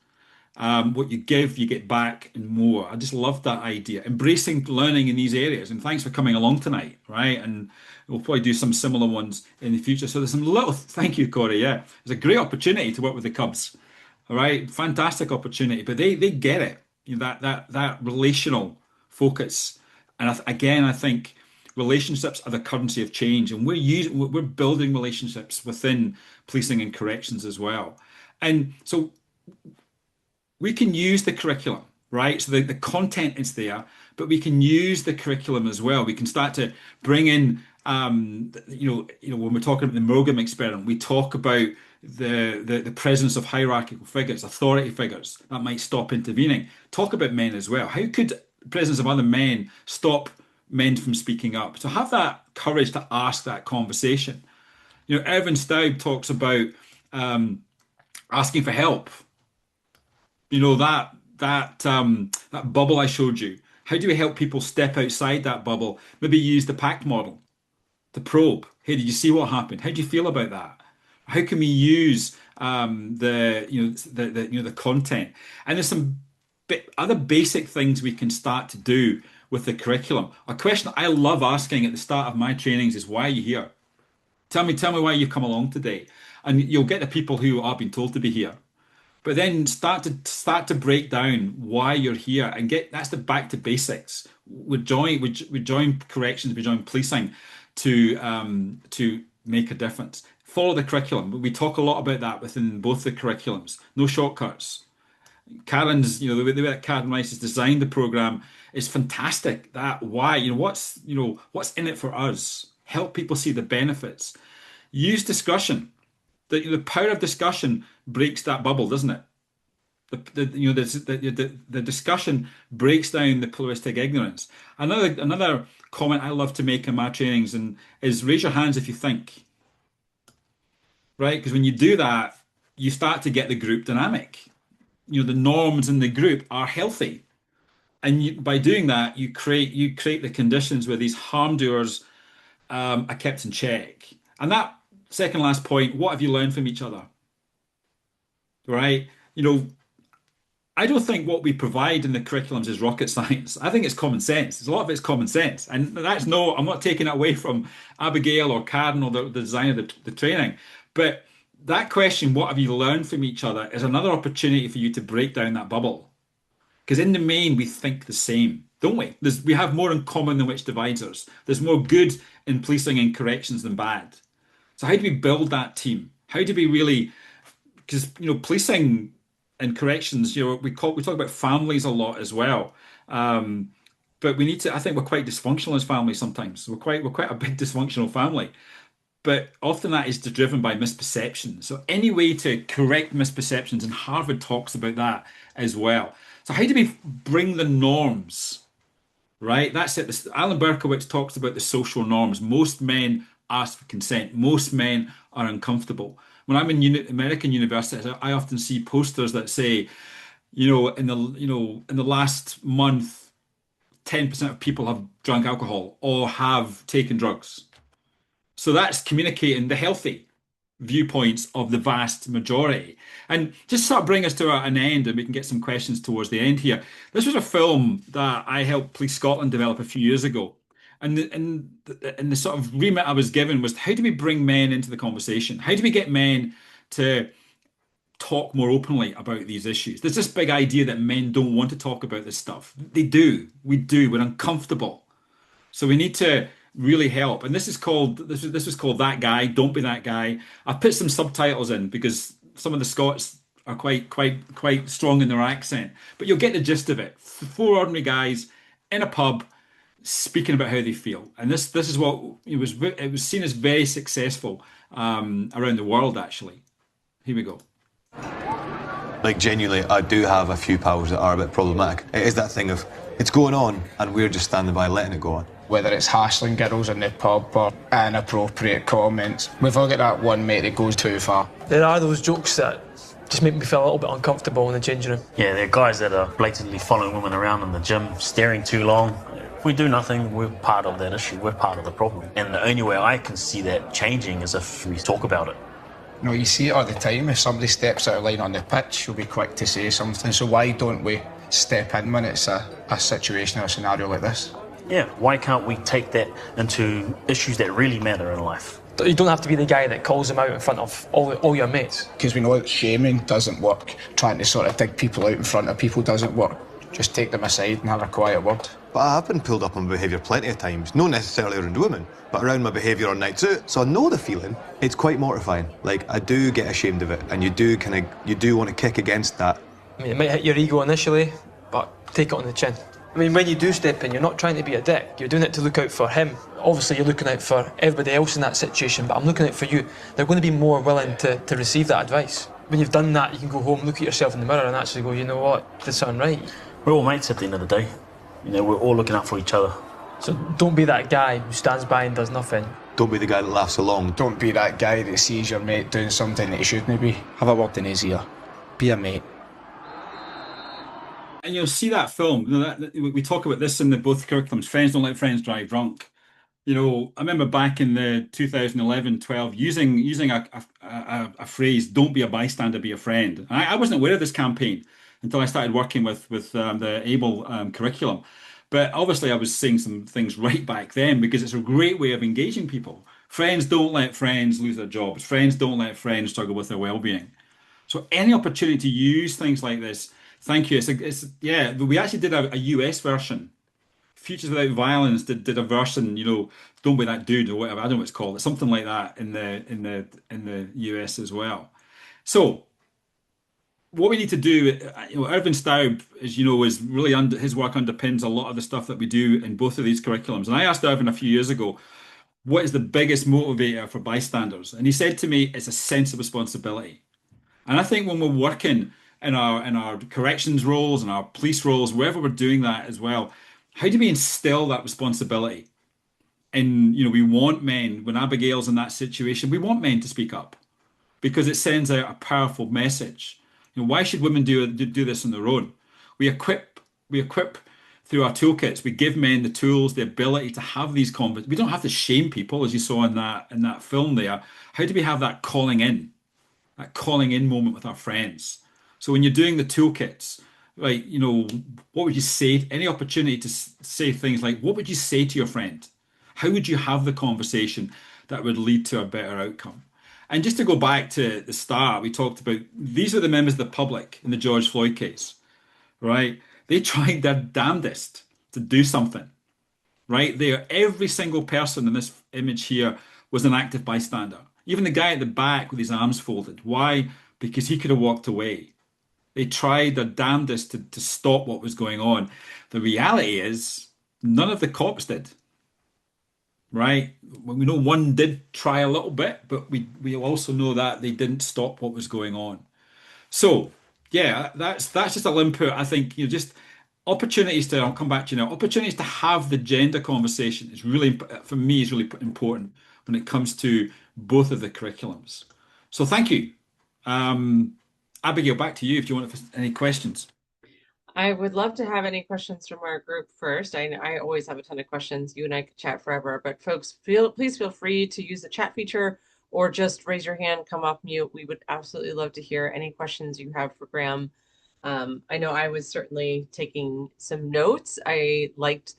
S2: What you give, you get back and more. I just love that idea. Embracing learning in these areas. And thanks for coming along tonight, right? And we'll probably do some similar ones in the future. So there's some thank you, Corey. Yeah, it's a great opportunity to work with the Cubs. All right, fantastic opportunity. But they get it. That relational focus. And I think relationships are the currency of change, and we're building relationships within policing and corrections as well. And so we can use the curriculum, right? So the content is there, but we can use the curriculum as well. We can start to bring in, when we're talking about the Milgram experiment, we talk about the presence of hierarchical figures, authority figures that might stop intervening. Talk about men as well. How could the presence of other men stop men from speaking up? So have that courage to ask that conversation. Erwin Staub talks about asking for help. That bubble I showed you. How do we help people step outside that bubble? Maybe use the PACT model, the probe. Hey, did you see what happened? How do you feel about that? How can we use the content? And there's some other basic things we can start to do with the curriculum. A question I love asking at the start of my trainings is, why are you here? Tell me why you've come along today. And you'll get the people who are being told to be here. But then start to break down why you're here and that's the back to basics. We join corrections, we join policing to make a difference. Follow the curriculum. We talk a lot about that within both the curriculums. No shortcuts. Karen's, the way that Karen Rice has designed the program is fantastic. That why, what's in it for us? Help people see the benefits. Use discussion. The power of discussion breaks that bubble, doesn't it? The discussion breaks down the pluralistic ignorance. Another comment I love to make in my trainings is raise your hands if you think. Right? Because when you do that, you start to get the group dynamic. The norms in the group are healthy. And by doing that, you create the conditions where these harm doers are kept in check. And that second last point, what have you learned from each other? Right? I don't think what we provide in the curriculums is rocket science. I think it's common sense. A lot of it's common sense. And I'm not taking it away from Abigail or Karen or the design of the training. But that question, what have you learned from each other, is another opportunity for you to break down that bubble. Because in the main, we think the same, don't we? We have more in common than which divides us. There's more good in policing and corrections than bad. So how do we build that team? How do we really, because policing and corrections, we talk about families a lot as well. But we need to, I think we're quite dysfunctional as families sometimes. We're quite a big dysfunctional family. But often that is driven by misperception. So any way to correct misperceptions, and Harvard talks about that as well. So how do we bring the norms, right? That's it. Alan Berkowitz talks about the social norms. Most men ask for consent. Most men are uncomfortable. When I'm in American universities, I often see posters that say, in the last month, 10% of people have drunk alcohol or have taken drugs. So that's communicating the healthy viewpoints of the vast majority. And just sort of bring us to an end, and we can get some questions towards the end here. This was a film that I helped Police Scotland develop a few years ago. And the sort of remit I was given was, how do we bring men into the conversation? How do we get men to talk more openly about these issues? There's this big idea that men don't want to talk about this stuff. They do. We do. We're uncomfortable. So we need to really help. And this was called That Guy, Don't Be That Guy. I've put some subtitles in because some of the Scots are quite strong in their accent. But you'll get the gist of it. Four ordinary guys in a pub speaking about how they feel. And this is what it was seen as very successful around the world, actually. Here we go.
S9: Like, genuinely, I do have a few pals that are a bit problematic. It is that thing of, it's going on and we're just standing by letting it go on.
S10: Whether it's hassling girls in the pub or inappropriate comments. We've all got that one mate that goes too far.
S11: There are those jokes that just make me feel a little bit uncomfortable in the changing room.
S12: Yeah, there are guys that are blatantly following women around in the gym, staring too long. If we do nothing, we're part of that issue, we're part of the problem. And the only way I can see that changing is if we talk about it.
S10: No, you see it all the time. If somebody steps out of line on the pitch, you'll be quick to say something. So why don't we step in when it's a situation or a scenario like this?
S12: Yeah, why can't we take that into issues that really matter in life?
S11: You don't have to be the guy that calls them out in front of all your mates.
S10: Because we know that shaming doesn't work. Trying to sort of dig people out in front of people doesn't work. Just take them aside and have a quiet word.
S9: But I have been pulled up on behaviour plenty of times, not necessarily around women, but around my behaviour on nights out. So I know the feeling. It's quite mortifying. Like, I do get ashamed of it, and you do want to kick against that.
S11: I mean, it might hit your ego initially, but take it on the chin. I mean, when you do step in, you're not trying to be a dick. You're doing it to look out for him. Obviously, you're looking out for everybody else in that situation, but I'm looking out for you. They're going to be more willing to receive that advice. When you've done that, you can go home, look at yourself in the mirror and actually go, you know what, this isn't right.
S12: We're all mates at the end of the day. You know, we're all looking out for each other.
S11: So don't be that guy who stands by and does nothing.
S9: Don't be the guy that laughs along.
S10: Don't be that guy that sees your mate doing something that he shouldn't be. Have a word in his ear. Be a mate.
S2: And you'll see that film. We talk about this in both curriculums. Friends don't let friends drive drunk. You know, I remember back in the 2011-12 using a phrase, "Don't be a bystander, be a friend." And I wasn't aware of this campaign until I started working with the ABLE curriculum. But obviously, I was seeing some things right back then because it's a great way of engaging people. Friends don't let friends lose their jobs. Friends don't let friends struggle with their well-being. So any opportunity to use things like this. Thank you. We actually did a US version. Futures Without Violence did a version, don't be that dude or whatever. I don't know what it's called. It's something like that in the US as well. So what we need to do, Irvin Staub, as you know, is really his work underpins a lot of the stuff that we do in both of these curriculums. And I asked Irvin a few years ago, what is the biggest motivator for bystanders? And he said to me, it's a sense of responsibility. And I think when we're working in our corrections roles and our police roles, wherever we're doing that as well, how do we instill that responsibility? And we want men, when Abigail's in that situation, we want men to speak up because it sends out a powerful message. Why should women do this on their own? We equip through our toolkits. We give men the tools, the ability to have these conversations. We don't have to shame people, as you saw in that film there. How do we have that calling in moment with our friends? So when you're doing the toolkits, like, what would you say? Any opportunity to say things like, what would you say to your friend? How would you have the conversation that would lead to a better outcome? And just to go back to the start, we talked about, these are the members of the public in the George Floyd case, right? They tried their damnedest to do something, right? Every single person in this image here was an active bystander. Even the guy at the back with his arms folded. Why? Because he could have walked away. They tried their damnedest to stop what was going on. The reality is, none of the cops did, right? Well, we know one did try a little bit, but we also know that they didn't stop what was going on. So, yeah, that's just a input. I think, just opportunities I'll come back to opportunities to have the gender conversation is really, for me, is really important. when it comes to both of the curriculums. So thank you. Abigail, back to you if you want any questions.
S1: I would love to have any questions from our group first. I always have a ton of questions. You and I could chat forever, but folks, please feel free to use the chat feature or just raise your hand, come off mute. We would absolutely love to hear any questions you have for Graham. I know I was certainly taking some notes. I liked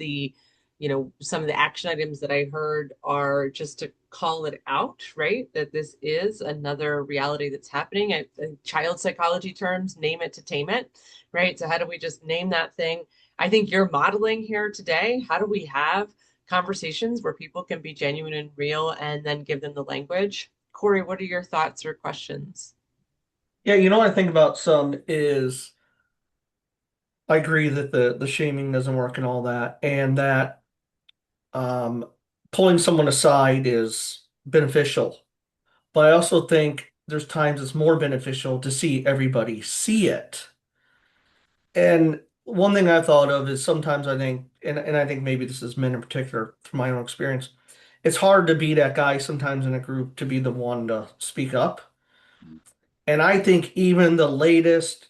S1: some of the action items that I heard are just to call it out, right? That this is another reality that's happening. In child psychology terms, name it to tame it, right? So how do we just name that thing? I think you're modeling here today. How do we have conversations where people can be genuine and real and then give them the language? Corey, what are your thoughts or questions?
S5: Yeah, what I think about some is I agree that the shaming doesn't work and all that, and that pulling someone aside is beneficial. But I also think there's times it's more beneficial to see everybody see it. And one thing I thought of is sometimes I think, and I think maybe this is men in particular from my own experience, it's hard to be that guy sometimes in a group to be the one to speak up. And I think even the latest,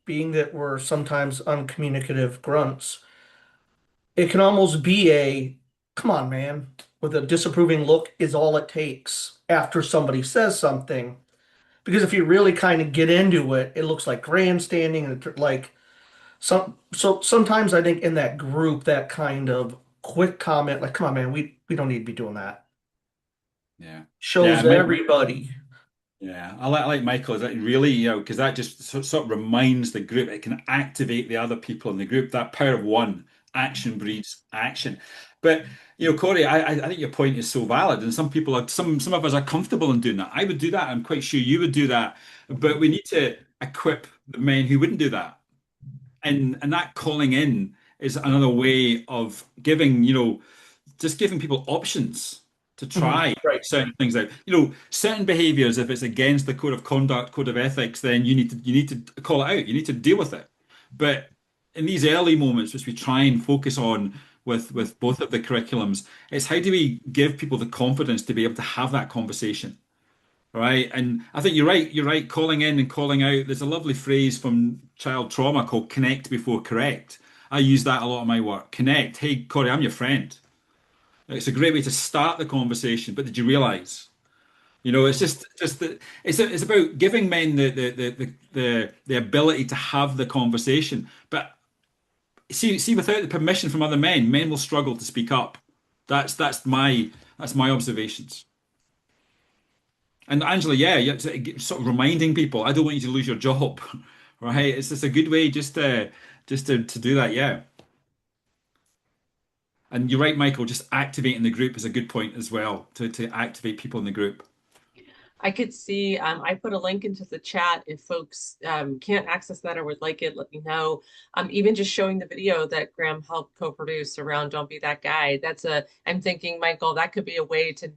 S5: being that we're sometimes uncommunicative grunts, it can almost be a, come on, man, with a disapproving look is all it takes after somebody says something. Because if you really kind of get into it, it looks like grandstanding and like so sometimes I think in that group, that kind of quick comment, like, come on, man, we don't need to be doing that.
S2: Yeah.
S5: Shows everybody.
S2: Yeah, I like Michael. Is that really, because that just sort of reminds the group, it can activate the other people in the group. That power of one, action breeds action. But Corey, I think your point is so valid, and some of us are comfortable in doing that. I would do that. I'm quite sure you would do that. But we need to equip the men who wouldn't do that, and that calling in is another way of giving, just giving people options to try certain things out. Certain behaviors, if it's against the code of conduct, code of ethics, then you need to call it out. You need to deal with it. But in these early moments, which we try and focus on with both of the curriculums, it's how do we give people the confidence to be able to have that conversation, right? And I think you're right. You're right. Calling in and calling out. There's a lovely phrase from child trauma called "connect before correct." I use that a lot in my work. Connect. Hey, Corey, I'm your friend. It's a great way to start the conversation. But did you realize? It's just that it's about giving men the ability to have the conversation. But see, without the permission from other men will struggle to speak up. That's my observations. And Angela, yeah, sort of reminding people, I don't want you to lose your job, right? It's just a good way just to do that, yeah. And you're right, Michael, just activating the group is a good point as well, to activate people in the group.
S1: I could see, I put a link into the chat. If folks can't access that or would like it, let me know. Even just showing the video that Graham helped co-produce around Don't Be That Guy. I'm thinking, Michael, that could be a way to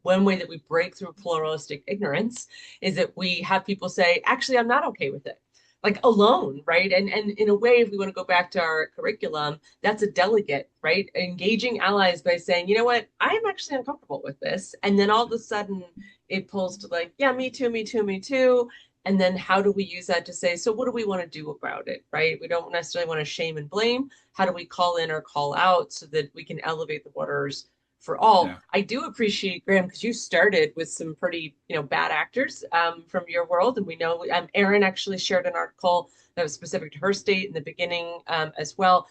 S1: one way that we break through pluralistic ignorance is that we have people say, actually, I'm not okay with it. Like alone, right? And in a way, if we want to go back to our curriculum, that's a delegate, right? Engaging allies by saying, you know what, I am actually uncomfortable with this. And then all of a sudden it pulls to like, yeah, me too, me too, me too. And then how do we use that to say, so what do we want to do about it, right? We don't necessarily want to shame and blame. How do we call in or call out so that we can elevate the waters for all? Yeah. I do appreciate, Graham, because you started with some pretty, bad actors from your world. And we know Erin actually shared an article that was specific to her state in the beginning as well.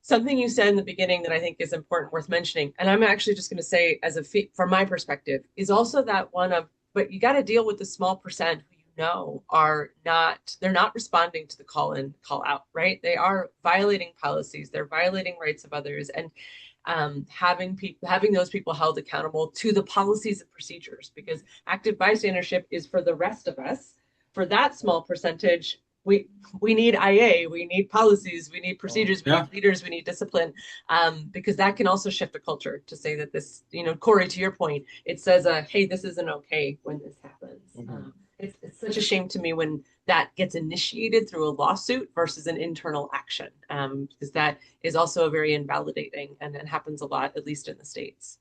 S1: Something you said in the beginning that I think is important, worth mentioning, and I'm actually just going to say from my perspective, is also that one of, but you got to deal with the small percent who they're not responding to the call in, call out, right? They are violating policies. They're violating rights of others. And having those people held accountable to the policies and procedures, because active bystandership is for the rest of us. For that small percentage, we need IA, we need policies, we need procedures, we need leaders, we need discipline, because that can also shift the culture to say that this, Corey, to your point, it says, hey, this isn't okay when this happens. Mm-hmm. It's such a shame to me when that gets initiated through a lawsuit versus an internal action, because that is also very invalidating and it happens a lot, at least in the States.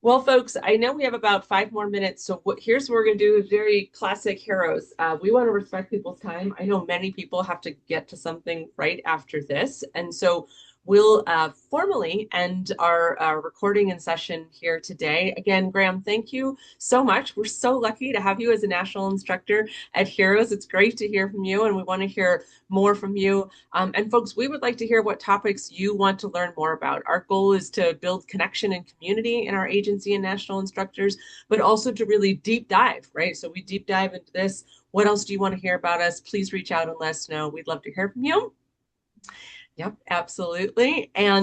S1: Well, folks, I know we have about 5 more minutes, so here's what we're going to do. Very classic Heroes. We want to respect people's time. I know many people have to get to something right after this, and so we'll formally end our recording and session here today. Again, Graham, thank you so much. We're so lucky to have you as a national instructor at Heroes. It's great to hear from you, and we want to hear more from you. And folks, we would like to hear what topics you want to learn more about. Our goal is to build connection and community in our agency and national instructors, but also to really deep dive, right? So we deep dive into this. What else do you want to hear about us? Please reach out and let us know. We'd love to hear from you. Yep, absolutely. And